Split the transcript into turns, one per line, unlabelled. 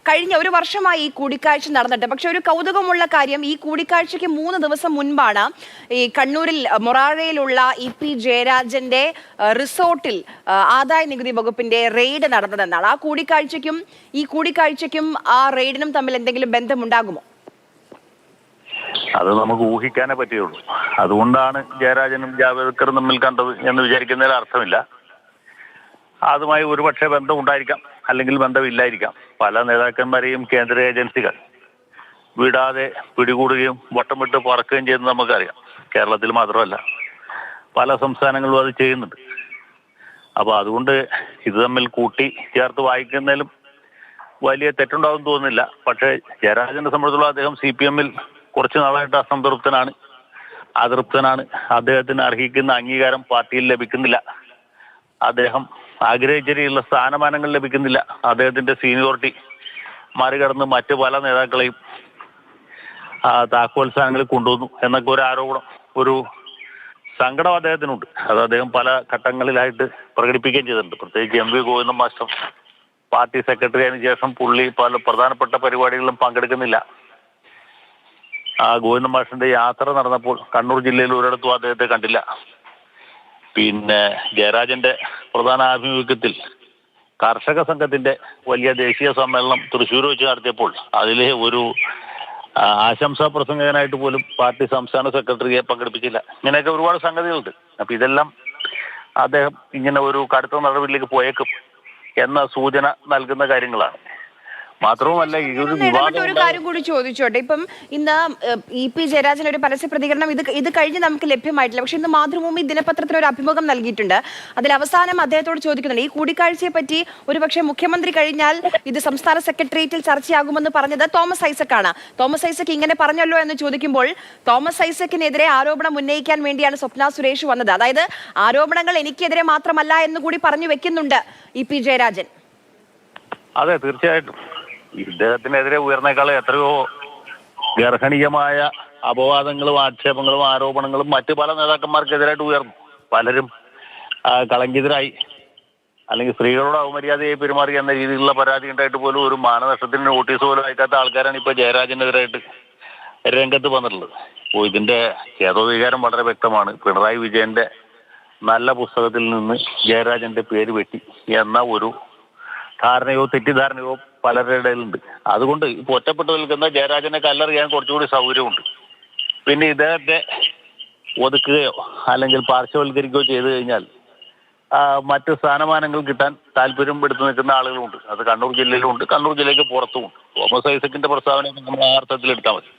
കഴിഞ്ഞ ഒരു വർഷമായി ഈ കൂടിക്കാഴ്ച നടന്നിട്ട്. പക്ഷെ ഒരു കൗതുകമുള്ള കാര്യം, ഈ കൂടിക്കാഴ്ചയ്ക്ക് 3 ദിവസം മുൻപാണ് ഈ കണ്ണൂരിൽ മൊറാഴയിലുള്ള ഇ.പി. ജയരാജന്റെ റിസോർട്ടിൽ ആദായ നികുതി വകുപ്പിന്റെ റെയ്ഡ് നടന്നതെന്നാണ്. ഈ കൂടിക്കാഴ്ചയ്ക്കും ആ റെയ്ഡിനും തമ്മിൽ എന്തെങ്കിലും ബന്ധമുണ്ടാകുമോ?
അത് നമുക്ക് ഊഹിക്കാനേ പറ്റുകയുള്ളൂ. അതുകൊണ്ടാണ് ജയരാജനും ജാവേദ്കറും തമ്മിൽ കണ്ടത് എന്ന് വിചാരിക്കുന്നതിൽ അർത്ഥമില്ല. അതുമായി ഒരുപക്ഷെ ബന്ധം ഉണ്ടായിരിക്കാം, അല്ലെങ്കിൽ ബന്ധമില്ലായിരിക്കാം. പല നേതാക്കന്മാരെയും കേന്ദ്ര ഏജൻസികൾ വിടാതെ പിടികൂടുകയും വട്ടം വിട്ട് പറക്കുകയും ചെയ്യുന്നത് നമുക്കറിയാം. കേരളത്തിൽ മാത്രമല്ല, പല സംസ്ഥാനങ്ങളും അത് ചെയ്യുന്നുണ്ട്. അപ്പോൾ അതുകൊണ്ട് ഇത് തമ്മിൽ കൂട്ടി ചേർത്ത് വായിക്കുന്നതിലും വലിയ തെറ്റുണ്ടാവും തോന്നുന്നില്ല. പക്ഷേ ജയരാജനെ സംബന്ധിച്ചുള്ള അദ്ദേഹം CPM-ൽ കുറച്ച് നാളായിട്ട് അതൃപ്തനാണ്. അദ്ദേഹത്തിന് അർഹിക്കുന്ന അംഗീകാരം പാർട്ടിയിൽ ലഭിക്കുന്നില്ല. അദ്ദേഹം ആഗ്രഹിച്ച രീതിയിലുള്ള സ്ഥാനമാനങ്ങൾ ലഭിക്കുന്നില്ല. അദ്ദേഹത്തിന്റെ സീനിയോറിറ്റി മറികടന്ന് മറ്റു പല നേതാക്കളെയും താക്കോൽ സ്ഥാനങ്ങളിൽ കൊണ്ടുവന്നു എന്നൊക്കെ ഒരു ആരോപണം, ഒരു സങ്കടം അദ്ദേഹത്തിനുണ്ട്. അത് അദ്ദേഹം പല ഘട്ടങ്ങളിലായിട്ട് പ്രകടിപ്പിക്കുകയും ചെയ്തിട്ടുണ്ട്. പ്രത്യേകിച്ച് MV Govindan master party secretary ആയതിനു ശേഷം പുള്ളി പല പ്രധാനപ്പെട്ട പരിപാടികളിലും പങ്കെടുക്കുന്നില്ല. ഗോവിന്ദൻ മാഷിന്റെ യാത്ര നടന്നപ്പോൾ കണ്ണൂർ ജില്ലയിൽ ഒരിടത്തും അദ്ദേഹത്തെ കണ്ടില്ല. പിന്നെ ജയരാജന്റെ പ്രധാന ആഭിമുഖ്യത്തിൽ കർഷക സംഘത്തിന്റെ വലിയ ദേശീയ സമ്മേളനം തൃശ്ശൂർ വെച്ച് നടത്തിയപ്പോൾ അതിലെ ഒരു ആശംസാ പ്രസംഗകനായിട്ട് പോലും പാർട്ടി സംസ്ഥാന സെക്രട്ടറിയെ പങ്കെടുപ്പിച്ചില്ല. ഇങ്ങനെയൊക്കെ ഒരുപാട് സംഗതികളുണ്ട്. അപ്പൊ ഇതെല്ലാം അദ്ദേഹം ഇങ്ങനെ ഒരു കടുത്ത നടപടിയിലേക്ക് പോയേക്കും എന്ന സൂചന നൽകുന്ന കാര്യങ്ങളാണ്. മാത്രവുമല്ല,
ഒരു കാര്യം കൂടി ചോദിച്ചോട്ടെ. ഇപ്പം ഇന്ന് ഇ.പി. ജയരാജൻ ഒരു പരസ്യ പ്രതികരണം ഇത് കഴിഞ്ഞ് നമുക്ക് ലഭ്യമായിട്ടില്ല. പക്ഷെ ഇന്ന് മാതൃഭൂമി ദിനപത്രത്തിൽ ഒരു അഭിമുഖം നൽകിയിട്ടുണ്ട്. അതിൽ അവസാനം അദ്ദേഹത്തോട് ചോദിക്കുന്നുണ്ട്, ഈ കൂടിക്കാഴ്ചയെ പറ്റി ഒരുപക്ഷെ മുഖ്യമന്ത്രി കഴിഞ്ഞാൽ ഇത് സംസ്ഥാന സെക്രട്ടേറിയറ്റിൽ ചർച്ചയാകുമെന്ന് പറഞ്ഞത് തോമസ് ഐസക് ആണ്. തോമസ് ഐസക് ഇങ്ങനെ പറഞ്ഞല്ലോ എന്ന് ചോദിക്കുമ്പോൾ തോമസ് ഐസക്കിനെതിരെ ആരോപണം ഉന്നയിക്കാൻ വേണ്ടിയാണ് സ്വപ്ന സുരേഷ് വന്നത്. അതായത് ആരോപണങ്ങൾ എനിക്കെതിരെ മാത്രമല്ല എന്ന് കൂടി പറഞ്ഞു വെക്കുന്നുണ്ട് ഇ.പി. ജയരാജൻ.
അതെ, തീർച്ചയായിട്ടും ഇദ്ദേഹത്തിനെതിരെ ഉയർന്നേക്കാളും എത്രയോ ഗർഹണീയമായ അപവാദങ്ങളും ആക്ഷേപങ്ങളും ആരോപണങ്ങളും മറ്റു പല നേതാക്കന്മാർക്കെതിരായിട്ട് ഉയർന്നു. പലരും കളങ്കിതരായി, അല്ലെങ്കിൽ സ്ത്രീകളോട് അവമര്യാദയായി പെരുമാറി എന്ന രീതിയിലുള്ള പരാതി ഉണ്ടായിട്ട് പോലും ഒരു മാനനഷ്ടത്തിന് നോട്ടീസ് പോലും അയക്കാത്ത ആൾക്കാരാണ് ഇപ്പോൾ ജയരാജനെതിരായിട്ട് രംഗത്ത് വന്നിട്ടുള്ളത്. അപ്പോൾ ഇതിന്റെ ചേതോവികാരം വളരെ വ്യക്തമാണ്. പിണറായി വിജയന്റെ നല്ല പുസ്തകത്തിൽ നിന്ന് ജയരാജന്റെ പേര് വെട്ടി എന്ന ഒരു ധാരണയോ തെറ്റിദ്ധാരണയോ പലരുടെ ഇടയിലുണ്ട്. അതുകൊണ്ട് ഇപ്പോൾ ഒറ്റപ്പെട്ടു നിൽക്കുന്ന ജയരാജനെ കല്ലെറിയാൻ കുറച്ചുകൂടി സൗകര്യമുണ്ട്. പിന്നെ ഇദ്ദേഹത്തെ ഒതുക്കുകയോ അല്ലെങ്കിൽ പാർശ്വവൽക്കരിക്കുകയോ ചെയ്തു കഴിഞ്ഞാൽ മറ്റ് സ്ഥാനമാനങ്ങൾ കിട്ടാൻ താല്പര്യം എടുത്തു നിൽക്കുന്ന ആളുകളുണ്ട്. അത് കണ്ണൂർ ജില്ലയിലുണ്ട്, കണ്ണൂർ ജില്ലയ്ക്ക് പുറത്തുമുണ്ട്. തോമസ് ഐസക്കിന്റെ പ്രസ്താവന നമ്മൾ ആ അർത്ഥത്തിൽ എടുത്താൽ മതി.